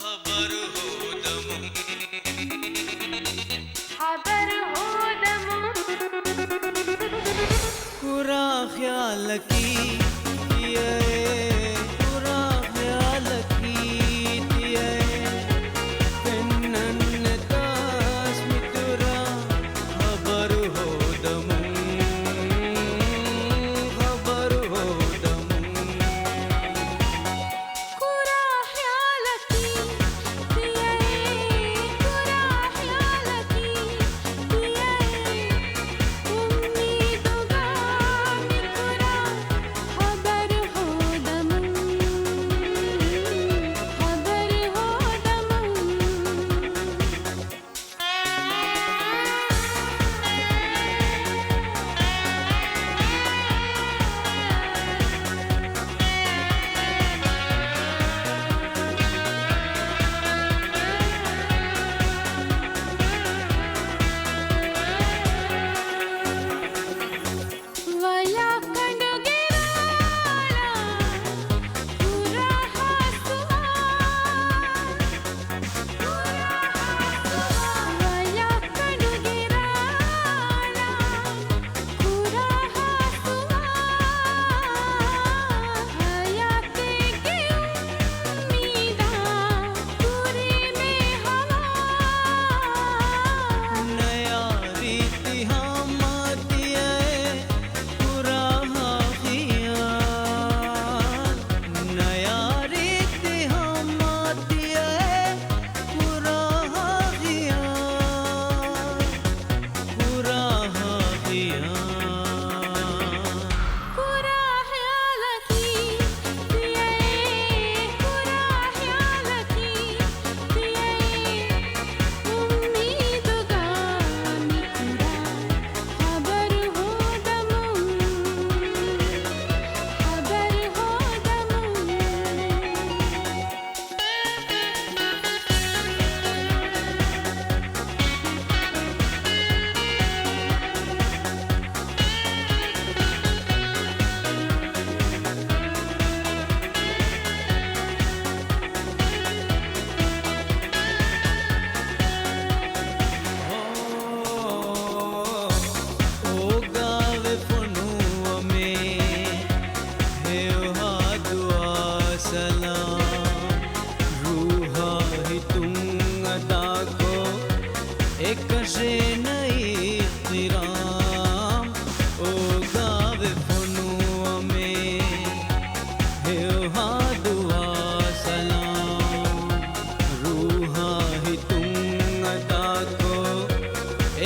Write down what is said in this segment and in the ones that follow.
खबर हो दम खबर हो दम पूरा ख्याल की ये पूरा ख्याल की ये पेन्नन तास मितुरा खबर हो दम खबर हो दम पूरा ख्याल की दिया पूरा ख्याल की दिया उम्मीदों का निकुरा खबर हो दम खबर हो वया कंडुगिराला पूरा हासुआ वया कंडुगिराला पूरा हासुआ हयाते की उम्मीदा पूरी में हवा नया रीति हम दिए पूरा हाफिया नया रीति हम दिए पूरा हाफिया पूरा हाफिया पूरा ख्याल की दिया पूरा ख्याल की दिया उम्मीद का निकुरा खबर हो दम खबर हो ओ गावे फनुआ में है दुआ सलाम रूहा ही तुम अदा को एक से नई तिराम ओ गावे फनुआ में है दुआ सलाम रूहा ही तुम अदा को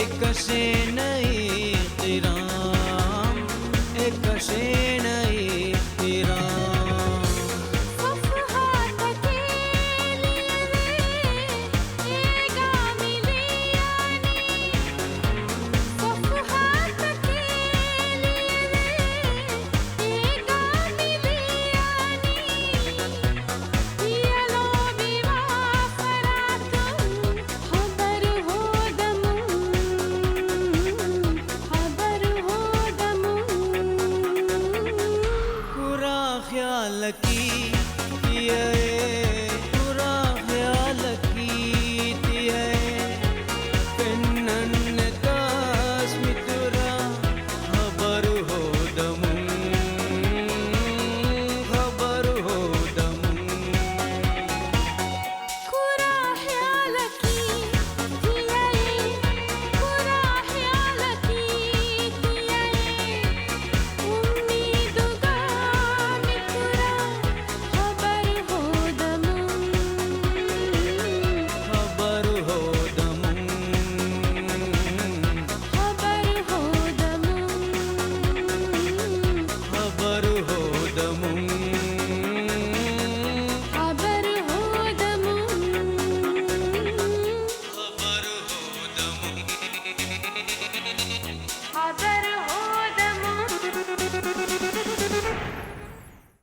एक से नई तिराम एक से नई तिराम सफ़हात के लिए एगा मिलियानी सफ़हात के लिए एगा मिलियानी पियलो बिवा फरात खबर हो दम खबर हो दम पूरा ख्याल की ये